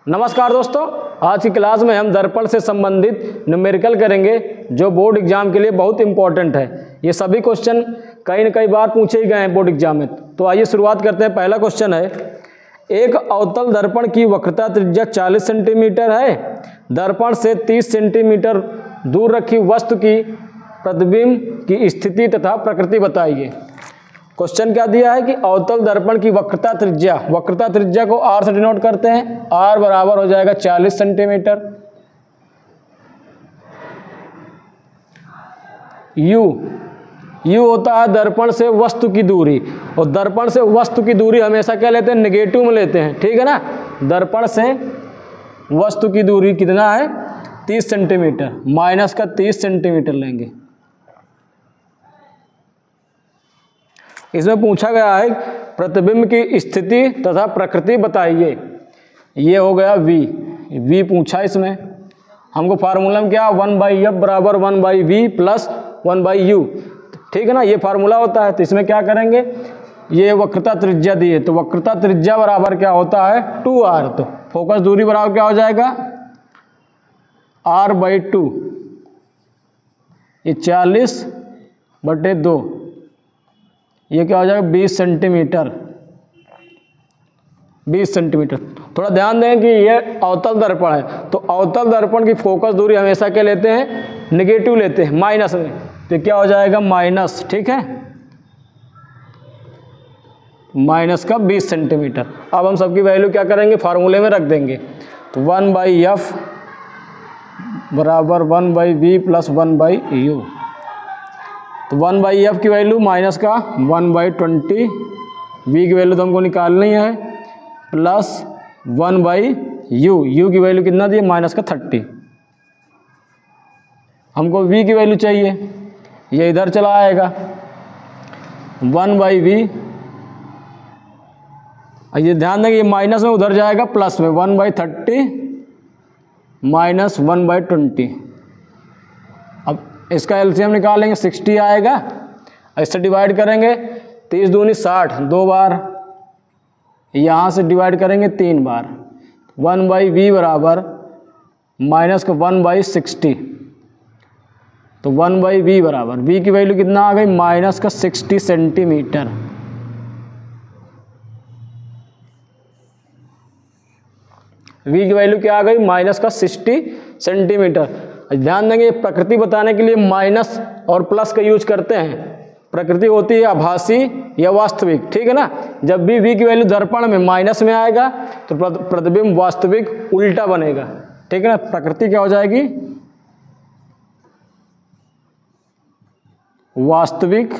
नमस्कार दोस्तों, आज की क्लास में हम दर्पण से संबंधित न्यूमेरिकल करेंगे जो बोर्ड एग्जाम के लिए बहुत इंपॉर्टेंट है। ये सभी क्वेश्चन कई न कई बार पूछे ही गए हैं बोर्ड एग्जाम में। तो आइए शुरुआत करते हैं। पहला क्वेश्चन है, एक अवतल दर्पण की वक्रता त्रिज्या 40 सेंटीमीटर है। दर्पण से 30 सेंटीमीटर दूर रखी वस्तु की प्रतिबिंब की स्थिति तथा प्रकृति बताइए। क्वेश्चन क्या दिया है कि अवतल दर्पण की वक्रता त्रिज्या को r से डिनोट करते हैं। r बराबर हो जाएगा 40 सेंटीमीटर। u होता है दर्पण से वस्तु की दूरी, और दर्पण से वस्तु की दूरी हमेशा क्या लेते हैं, नेगेटिव में लेते हैं, ठीक है ना। दर्पण से वस्तु की दूरी कितना है, 30 सेंटीमीटर, माइनस का 30 सेंटीमीटर लेंगे। इसमें पूछा गया है प्रतिबिंब की स्थिति तथा प्रकृति बताइए। ये हो गया v पूछा। इसमें हमको फार्मूला में क्या, 1/f बराबर 1/v प्लस 1/u, ठीक है ना, ये फार्मूला होता है। तो इसमें क्या करेंगे, ये वक्रता त्रिज्या दी है, तो वक्रता त्रिज्या बराबर क्या होता है, 2r। तो फोकस दूरी बराबर क्या हो जाएगा, r/2। ये 40/2, ये क्या हो जाएगा, 20 सेंटीमीटर। 20 सेंटीमीटर। थोड़ा ध्यान दें कि ये अवतल दर्पण है, तो अवतल दर्पण की फोकस दूरी हमेशा क्या लेते हैं, नेगेटिव लेते हैं, माइनस में। तो क्या हो जाएगा, माइनस, ठीक है, माइनस का 20 सेंटीमीटर। अब हम सबकी वैल्यू क्या करेंगे, फार्मूले में रख देंगे। तो 1/f बराबर 1/v प्लस 1/u। तो 1/f की वैल्यू माइनस का 1/20, v की वैल्यू तो हमको निकालनी है, प्लस 1/u की वैल्यू कितना दी है, माइनस का 30। हमको v की वैल्यू चाहिए, ये इधर चला आएगा 1/v। ये ध्यान देंगे, ये माइनस में उधर जाएगा प्लस में, 1/30 माइनस 1/20। अब इसका एलसीएम निकालेंगे, 60 आएगा। इससे डिवाइड करेंगे, 30 दूनी 60, 2 बार। यहाँ से डिवाइड करेंगे 3 बार। 1/v बराबर माइनस का 1/60। तो 1/v बराबर, v की वैल्यू कितना आ गई, माइनस का 60 सेंटीमीटर। v की वैल्यू क्या आ गई, माइनस का 60 सेंटीमीटर। ध्यान देंगे, प्रकृति बताने के लिए माइनस और प्लस का यूज करते हैं। प्रकृति होती है आभासी या वास्तविक, ठीक है ना। जब भी v की वैल्यू दर्पण में माइनस में आएगा तो प्रतिबिंब वास्तविक उल्टा बनेगा, ठीक है ना। प्रकृति क्या हो जाएगी, वास्तविक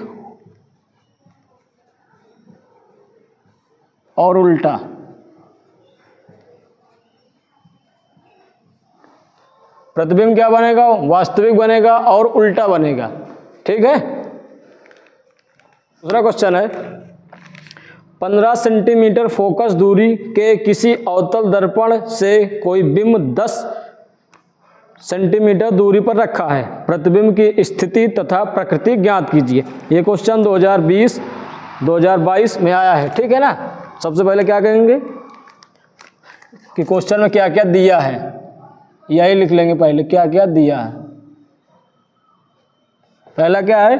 और उल्टा। प्रतिबिंब क्या बनेगा, वास्तविक बनेगा और उल्टा बनेगा, ठीक है। दूसरा क्वेश्चन है, 15 सेंटीमीटर फोकस दूरी के किसी अवतल दर्पण से कोई बिंब 10 सेंटीमीटर दूरी पर रखा है। प्रतिबिंब की स्थिति तथा प्रकृति ज्ञात कीजिए। ये क्वेश्चन 2020-2022 में आया है, ठीक है ना। सबसे पहले क्या करेंगे कि क्वेश्चन में क्या क्या दिया है, यही लिख लेंगे पहले, क्या क्या दिया है। पहला क्या है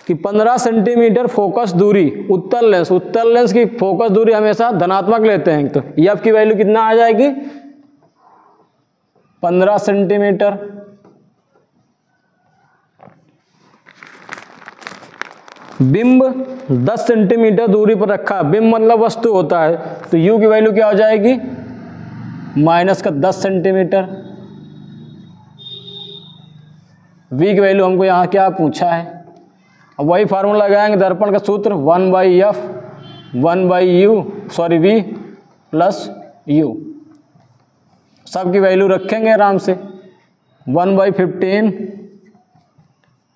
कि 15 सेंटीमीटर फोकस दूरी, उत्तल लेंस की फोकस दूरी हमेशा धनात्मक लेते हैं। तो एफ की वैल्यू कितना आ जाएगी, 15 सेंटीमीटर। बिंब 10 सेंटीमीटर दूरी पर रखा है, बिंब मतलब वस्तु होता है, तो यू की वैल्यू क्या हो जाएगी, माइनस का 10 सेंटीमीटर। v की वैल्यू हमको यहाँ क्या पूछा है, अब वही फार्मूला लगाएंगे, दर्पण का सूत्र 1/f 1/v प्लस u। सब की वैल्यू रखेंगे आराम से। 1/15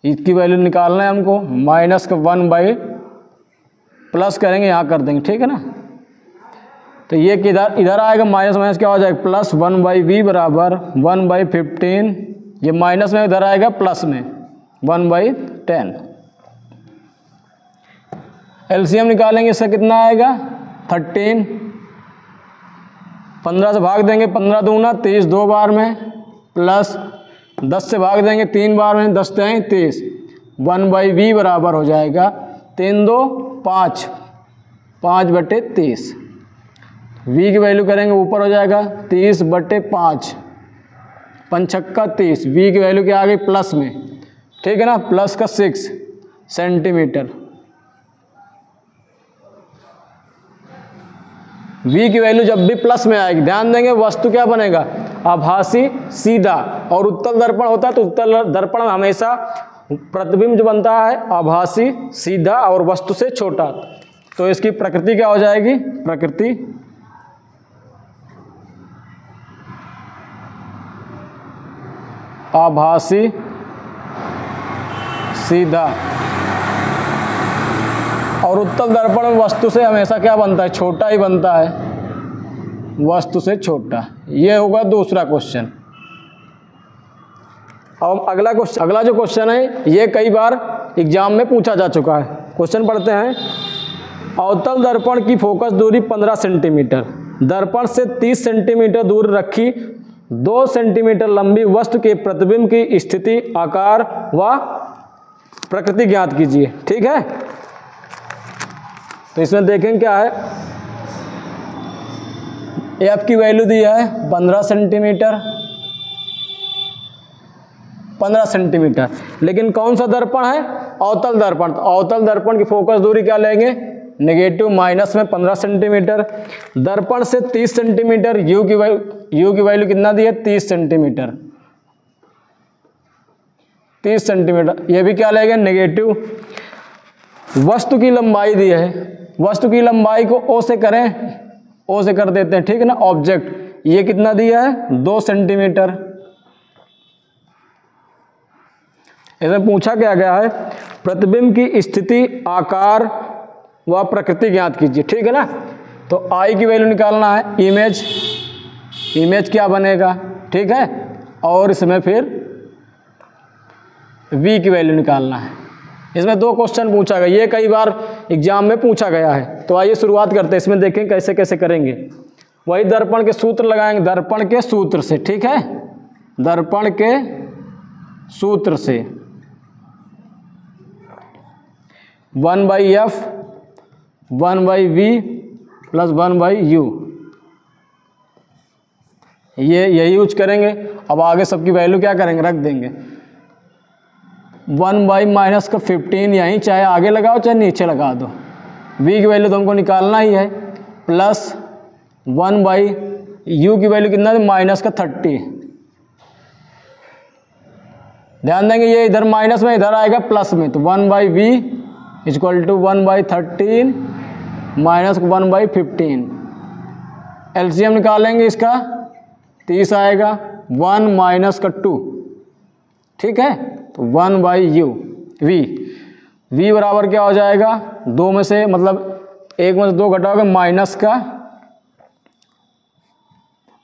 इसकी वैल्यू निकालना है हमको, माइनस का 1/ प्लस करेंगे, यहाँ कर देंगे, ठीक है ना। तो ये इधर आएगा, माइनस माइनस क्या हो जाएगा, प्लस 1/v बराबर 1/15। ये माइनस में इधर आएगा प्लस में 1/10। एलसीएम निकालेंगे, इसका कितना आएगा, 13। 15 से भाग देंगे, 15 दूना 30 2 बार में, प्लस 10 से भाग देंगे 3 बार में, 10 दें 30, 1/v बराबर हो जाएगा 3 2 5, 5/30। v की वैल्यू करेंगे ऊपर हो जाएगा 30/5, 5 छक्का 30, v की वैल्यू क्या आ गई प्लस में, ठीक है ना, प्लस का 6 सेंटीमीटर। v की वैल्यू जब भी प्लस में आएगी, ध्यान देंगे वस्तु क्या बनेगा, आभासी सीधा, और उत्तल दर्पण होता है तो उत्तल दर्पण में हमेशा प्रतिबिंब जो बनता है आभासी सीधा और वस्तु से छोटा। तो इसकी प्रकृति क्या हो जाएगी, प्रकृति आभासी सीधा, और उत्तल दर्पण में वस्तु से हमेशा क्या बनता है, छोटा ही बनता है, वस्तु से छोटा। ये होगा दूसरा क्वेश्चन। अब अगला जो क्वेश्चन है ये कई बार एग्जाम में पूछा जा चुका है। क्वेश्चन पढ़ते हैं, अवतल दर्पण की फोकस दूरी 15 सेंटीमीटर, दर्पण से 30 सेंटीमीटर दूर रखी 2 सेंटीमीटर लंबी वस्तु के प्रतिबिंब की स्थिति, आकार व प्रकृति ज्ञात कीजिए। ठीक है, तो इसमें देखें क्या है, एफ की वैल्यू दी है 15 सेंटीमीटर, 15 सेंटीमीटर, लेकिन कौन सा दर्पण है, अवतल दर्पण। तो अवतल दर्पण की फोकस दूरी क्या लेंगे, नेगेटिव माइनस में 15 सेंटीमीटर, दर्पण से 30 सेंटीमीटर, यू की वैल्यू कितना दी है 30 सेंटीमीटर, 30 सेंटीमीटर, ये भी क्या लेंगे नेगेटिव। वस्तु की लंबाई दी है, वस्तु की लंबाई को ओ से करें, ओ से कर देते हैं, ठीक है ना। ऑब्जेक्ट ये कितना दिया है 2 सेंटीमीटर। इसमें पूछा क्या गया है, प्रतिबिंब की स्थिति, आकार व प्रकृति ज्ञात कीजिए। ठीक है ना, तो आई की वैल्यू निकालना है, इमेज क्या बनेगा, ठीक है, और इसमें फिर वी की वैल्यू निकालना है। इसमें 2 क्वेश्चन पूछा गया, ये कई बार एग्जाम में पूछा गया है। तो आइए शुरुआत करते हैं, इसमें देखें कैसे कैसे करेंगे। वही दर्पण के सूत्र लगाएंगे, दर्पण के सूत्र से, ठीक है, दर्पण के सूत्र से 1/f 1/v प्लस 1/u, ये यही यूज करेंगे। अब आगे सबकी वैल्यू क्या करेंगे, रख देंगे। 1/-15 यहीं चाहे आगे लगाओ चाहे नीचे लगा दो, v की वैल्यू तो हमको निकालना ही है, प्लस 1/u की वैल्यू कितना है -30। ध्यान देंगे ये इधर माइनस में, इधर आएगा प्लस में, तो 1/v = 1/13 माइनस 1/15। एलसीएम निकालेंगे इसका 30 आएगा, 1 - 2, ठीक है, तो 1/u v बराबर क्या हो जाएगा, 2 में से मतलब 1 में से 2 घटाओगे माइनस का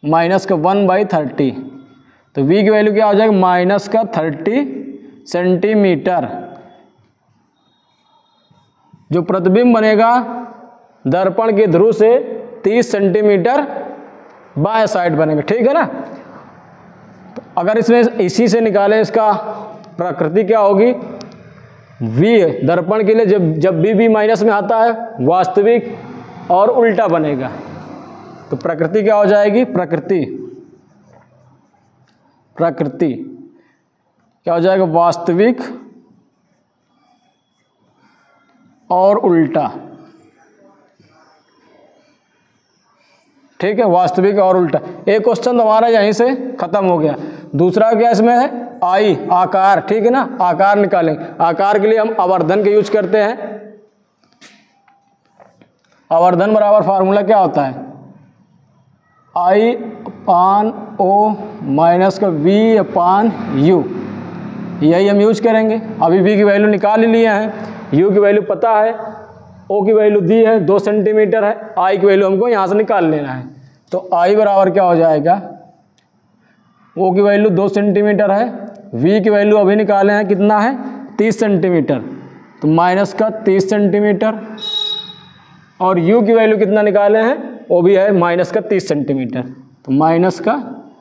1/30, तो v की वैल्यू क्या हो जाएगा -30 सेंटीमीटर। जो प्रतिबिंब बनेगा दर्पण के ध्रुव से 30 सेंटीमीटर बाएं साइड बनेगा, ठीक है ना। तो अगर इसमें इसी से निकालें, इसका प्रकृति क्या होगी, v दर्पण के लिए जब भी माइनस में आता है वास्तविक और उल्टा बनेगा, तो प्रकृति क्या हो जाएगी, प्रकृति क्या हो जाएगा, वास्तविक और उल्टा, ठीक है, वास्तविक और उल्टा। एक क्वेश्चन तो हमारा यहीं से खत्म हो गया। दूसरा क्या इसमें है, आई आकार, ठीक है ना, आकार निकालेंगे। आकार के लिए हम आवर्धन के यूज करते हैं। आवर्धन बराबर फार्मूला क्या होता है, I/O माइनस का V/U, यही हम यूज करेंगे। अभी V की वैल्यू निकाल ही लिए हैं, U की वैल्यू पता है, O की वैल्यू दी है 2 सेंटीमीटर है, I की वैल्यू हमको यहाँ से निकाल लेना है। तो I बराबर क्या हो जाएगा, O की वैल्यू 2 सेंटीमीटर है, V की वैल्यू अभी निकाले हैं कितना है 30 सेंटीमीटर, तो -30 सेंटीमीटर, और U की वैल्यू कितना निकाले हैं वो भी है माइनस का 30 सेंटीमीटर। तो माइनस का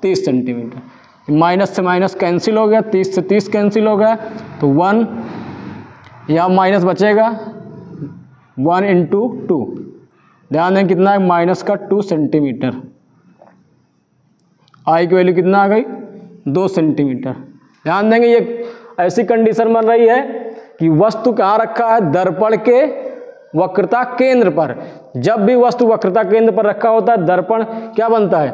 30 सेंटीमीटर, माइनस से माइनस कैंसिल हो गया, 30 से 30 कैंसिल हो गया, तो 1 यहाँ माइनस बचेगा, 1 इंटू 2, ध्यान दें कितना है, माइनस का 2 सेंटीमीटर। आई की वैल्यू कितना आ गई, 2 सेंटीमीटर। ध्यान देंगे ये ऐसी कंडीशन बन रही है कि वस्तु कहाँ रखा है, दर्पण के वक्रता केंद्र पर। जब भी वस्तु वक्रता केंद्र पर रखा होता है, दर्पण क्या बनता है,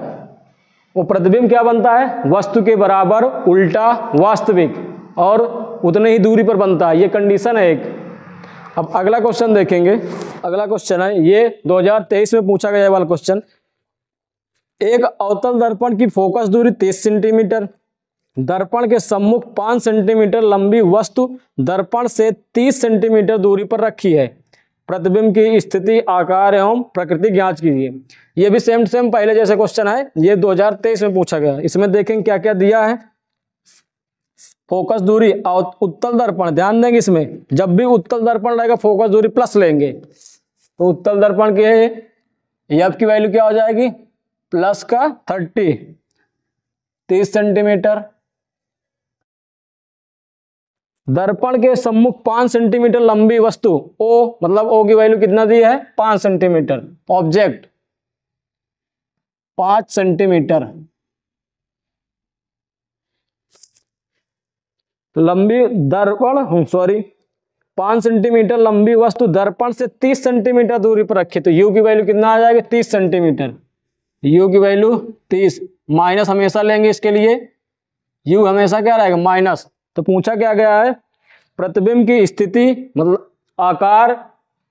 वो प्रतिबिंब क्या बनता है, वस्तु के बराबर उल्टा वास्तविक और उतनी ही दूरी पर बनता है। ये कंडीशन है एक। अब अगला क्वेश्चन देखेंगे। अगला क्वेश्चन है ये 2023 में पूछा गया वाला क्वेश्चन। एक अवतल दर्पण की फोकस दूरी 30 सेंटीमीटर, दर्पण के सम्मुख 5 सेंटीमीटर लंबी वस्तु दर्पण से 30 सेंटीमीटर दूरी पर रखी है। प्रतिबिंब की स्थिति, आकार एवं प्रकृति जांच कीजिए। ये भी सेम सेम पहले जैसे क्वेश्चन है, ये 2023 में पूछा गया। इसमें देखेंगे क्या क्या दिया है। फोकस दूरी उत्तल दर्पण, ध्यान देंगे इसमें जब भी उत्तल दर्पण रहेगा फोकस दूरी प्लस लेंगे, तो उत्तल दर्पण की एफ की वैल्यू क्या हो जाएगी, प्लस का 30 सेंटीमीटर। दर्पण के सम्मुख 5 सेंटीमीटर लंबी वस्तु, ओ मतलब ओ की वैल्यू कितना दी है, 5 सेंटीमीटर। ऑब्जेक्ट 5 सेंटीमीटर लंबी दर्पण 5 सेंटीमीटर लंबी वस्तु दर्पण से 30 सेंटीमीटर दूरी पर रखी, तो यू की वैल्यू कितना आ जाएगी, 30 सेंटीमीटर। यू की वैल्यू 30, माइनस हमेशा लेंगे इसके लिए, यू हमेशा क्या रहेगा, माइनस। तो पूछा क्या गया है, प्रतिबिंब की स्थिति मतलब आकार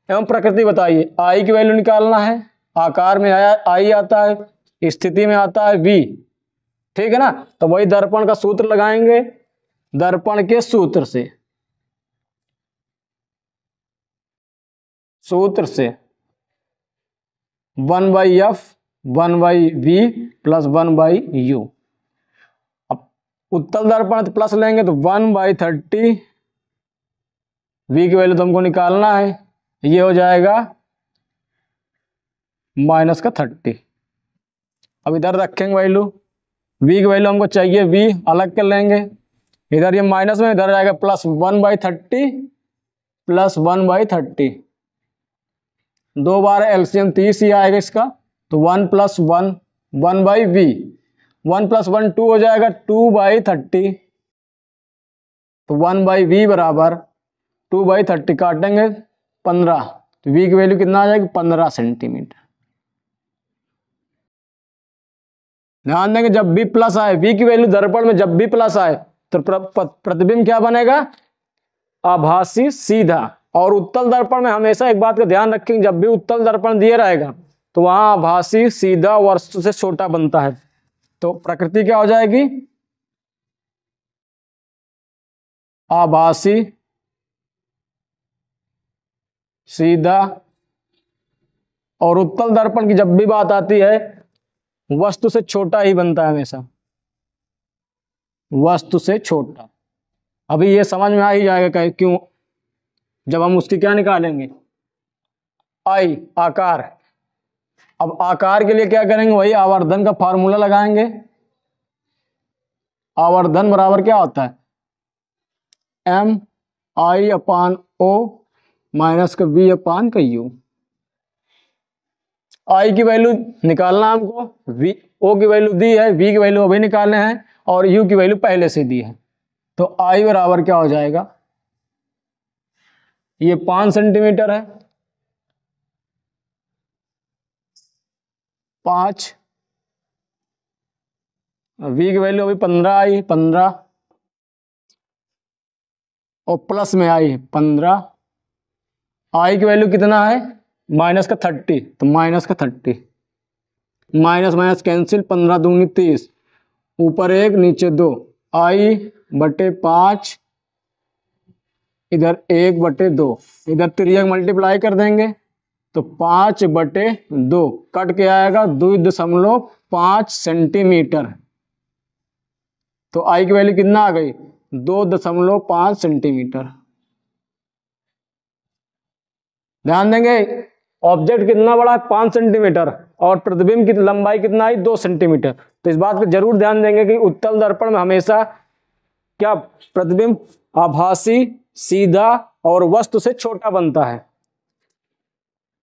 एवं प्रकृति बताइए। आई की वैल्यू निकालना है, आकार में आया आई आता है, स्थिति में आता है वी, ठीक है ना। तो वही दर्पण का सूत्र लगाएंगे, दर्पण के सूत्र से 1/f 1/v प्लस 1/u। अब उत्तल दर्पण तो प्लस लेंगे तो 1/30, v की वैल्यू तो हमको निकालना है, ये हो जाएगा माइनस का 30। अब इधर रखेंगे वैल्यू, v की वैल्यू हमको चाहिए, v अलग कर लेंगे, इधर ये माइनस में, इधर जाएगा प्लस 1/30 प्लस 1/30, 2 बार एलसीएम 30 ही आएगा इसका, तो 1 + 1 1/v, 1 + 1 2 हो जाएगा 2/30, तो 1/v बराबर 2/30 काटेंगे 15, तो v की वैल्यू कितना आ जाएगी, 15 सेंटीमीटर। ध्यान देंगे जब भी प्लस आए, v की वैल्यू दर्पण में जब भी प्लस आए तो प्रतिबिंब क्या बनेगा, आभासी सीधा। और उत्तल दर्पण में हमेशा एक बात का ध्यान रखेंगे, जब भी उत्तल दर्पण दिया रहेगा तो वहां आभासी सीधा वस्तु से छोटा बनता है, तो प्रकृति क्या हो जाएगी, आभासी सीधा। और उत्तल दर्पण की जब भी बात आती है वस्तु से छोटा ही बनता है हमेशा, वस्तु से छोटा। अभी ये समझ में आ ही जाएगा क्यों, जब हम उसकी क्या निकालेंगे, आई आकार। अब आकार के लिए क्या करेंगे, वही आवर्धन का फार्मूला लगाएंगे। आवर्धन बराबर क्या होता है, MI/O माइनस का V/U। आई की वैल्यू निकालना हमको, ओ की वैल्यू दी है, V की वैल्यू अभी निकालने हैं, और U की वैल्यू पहले से दी है। तो आई बराबर क्या हो जाएगा, ये 5 सेंटीमीटर है, 5, V की वैल्यू अभी 15 आई, 15 और प्लस में आई 15, आई की वैल्यू कितना है, माइनस का 30, तो माइनस का 30, माइनस माइनस कैंसिल, 15 दूनी 30, ऊपर 1 नीचे 2, I/5, इधर 1/2, इधर तिर्यक मल्टीप्लाई कर देंगे तो 5/2 कट के आएगा 2.5 सेंटीमीटर। तो आई की वैल्यू कितना आ गई, 2.5 सेंटीमीटर। ध्यान देंगे ऑब्जेक्ट कितना बड़ा है, 5 सेंटीमीटर, और प्रतिबिंब की लंबाई कितना आई 2 सेंटीमीटर। तो इस बात पर जरूर ध्यान देंगे कि उत्तल दर्पण में हमेशा क्या प्रतिबिंब आभासी, सीधा और वस्तु से छोटा बनता है।